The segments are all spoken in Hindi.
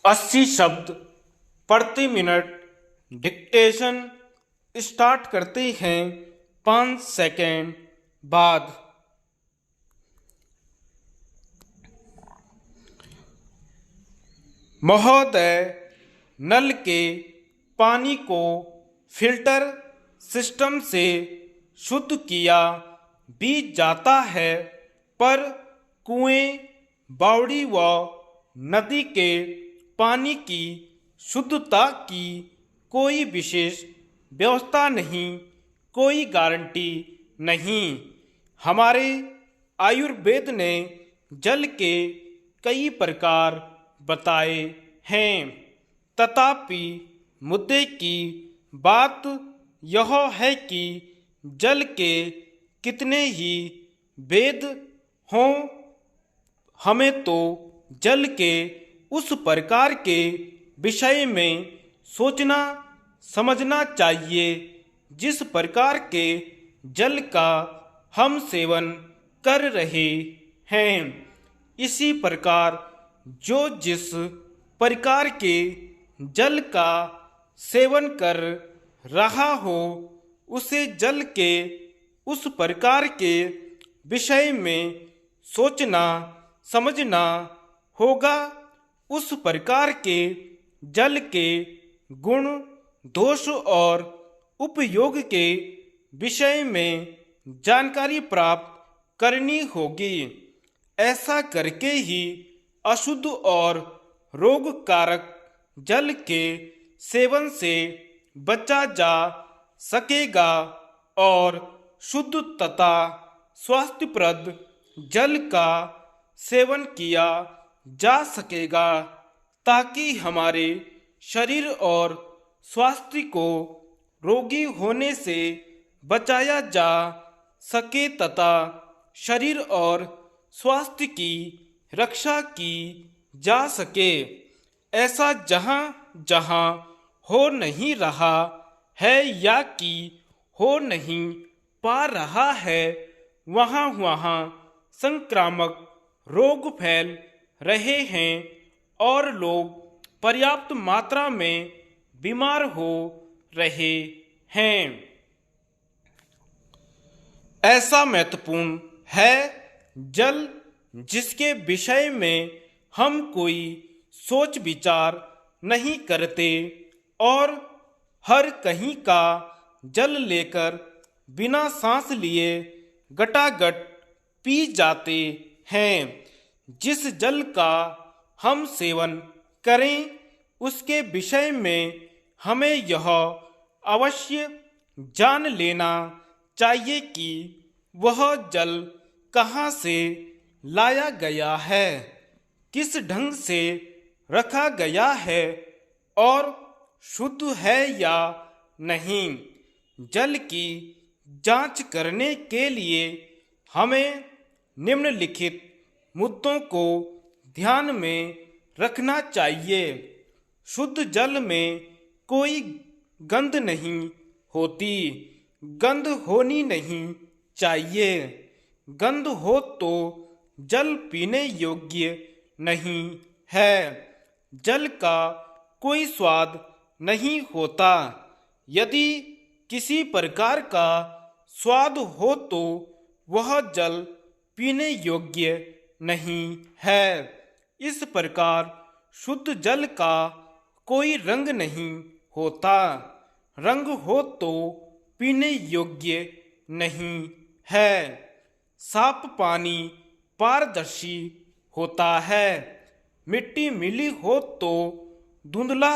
80 शब्द प्रति मिनट डिक्टेशन स्टार्ट करते हैं 5 सेकेंड बाद। महोदय, नल के पानी को फिल्टर सिस्टम से शुद्ध किया भी जाता है, पर कुएं, बावड़ी व नदी के पानी की शुद्धता की कोई विशेष व्यवस्था नहीं, कोई गारंटी नहीं। हमारे आयुर्वेद ने जल के कई प्रकार बताए हैं, तथापि मुद्दे की बात यह है कि जल के कितने ही भेद हों, हमें तो जल के उस प्रकार के विषय में सोचना समझना चाहिए जिस प्रकार के जल का हम सेवन कर रहे हैं। इसी प्रकार जो जिस प्रकार के जल का सेवन कर रहा हो, उसे जल के उस प्रकार के विषय में सोचना समझना होगा। उस प्रकार के जल के गुण, दोष और उपयोग के विषय में जानकारी प्राप्त करनी होगी। ऐसा करके ही अशुद्ध और रोग कारक जल के सेवन से बचा जा सकेगा और शुद्ध तथा स्वास्थ्यप्रद जल का सेवन किया जा सकेगा, ताकि हमारे शरीर और स्वास्थ्य को रोगी होने से बचाया जा सके तथा शरीर और स्वास्थ्य की रक्षा की जा सके। ऐसा जहाँ जहाँ हो नहीं रहा है या कि हो नहीं पा रहा है, वहाँ वहाँ संक्रामक रोग फैल रहे हैं और लोग पर्याप्त मात्रा में बीमार हो रहे हैं। ऐसा महत्वपूर्ण है जल जिसके विषय में हम कोई सोच विचार नहीं करते और हर कहीं का जल लेकर बिना सांस लिए गटागट पी जाते हैं। जिस जल का हम सेवन करें, उसके विषय में हमें यह अवश्य जान लेना चाहिए कि वह जल कहाँ से लाया गया है, किस ढंग से रखा गया है और शुद्ध है या नहीं। जल की जांच करने के लिए हमें निम्नलिखित मुद्दों को ध्यान में रखना चाहिए। शुद्ध जल में कोई गंध नहीं होती, गंध होनी नहीं चाहिए। गंध हो तो जल पीने योग्य नहीं है। जल का कोई स्वाद नहीं होता। यदि किसी प्रकार का स्वाद हो तो वह जल पीने योग्य नहीं है। इस प्रकार शुद्ध जल का कोई रंग नहीं होता। रंग हो तो पीने योग्य नहीं है। साफ पानी पारदर्शी होता है। मिट्टी मिली हो तो धुंधला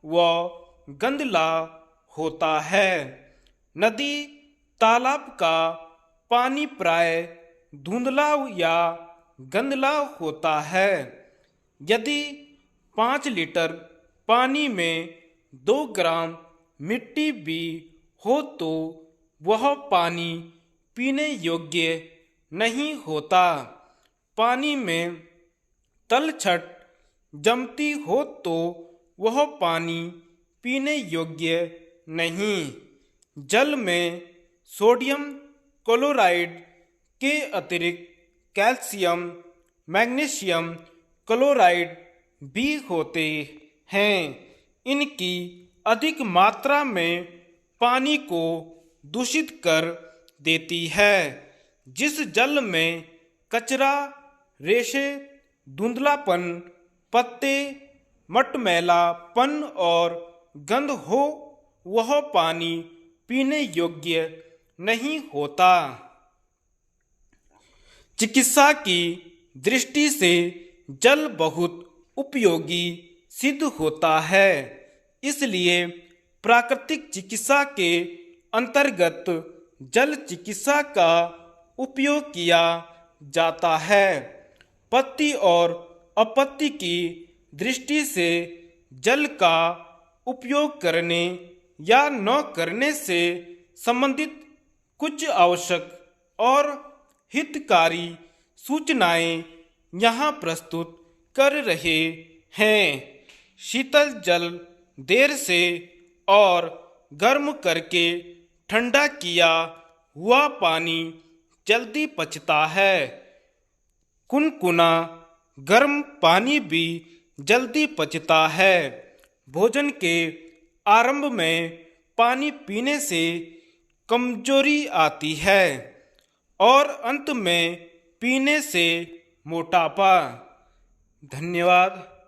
व गंधला होता है। नदी तालाब का पानी प्राय धुंधला या गंधला होता है। यदि 5 लीटर पानी में 2 ग्राम मिट्टी भी हो तो वह पानी पीने योग्य नहीं होता। पानी में तलछट जमती हो तो वह पानी पीने योग्य नहीं। जल में सोडियम क्लोराइड के अतिरिक्त कैल्शियम, मैग्नीशियम क्लोराइड भी होते हैं। इनकी अधिक मात्रा में पानी को दूषित कर देती है। जिस जल में कचरा, रेशे, धुंधलापन, पत्ते, मटमैलापन और गंध हो, वह पानी पीने योग्य नहीं होता। चिकित्सा की दृष्टि से जल बहुत उपयोगी सिद्ध होता है। इसलिए प्राकृतिक चिकित्सा के अंतर्गत जल चिकित्सा का उपयोग किया जाता है। पत्ती और अपत्ति की दृष्टि से जल का उपयोग करने या न करने से संबंधित कुछ आवश्यक और हितकारी सूचनाएं यहाँ प्रस्तुत कर रहे हैं। शीतल जल देर से और गर्म करके ठंडा किया हुआ पानी जल्दी पचता है। कुनकुना गर्म पानी भी जल्दी पचता है। भोजन के आरंभ में पानी पीने से कमजोरी आती है और अंत में पीने से मोटापा। धन्यवाद।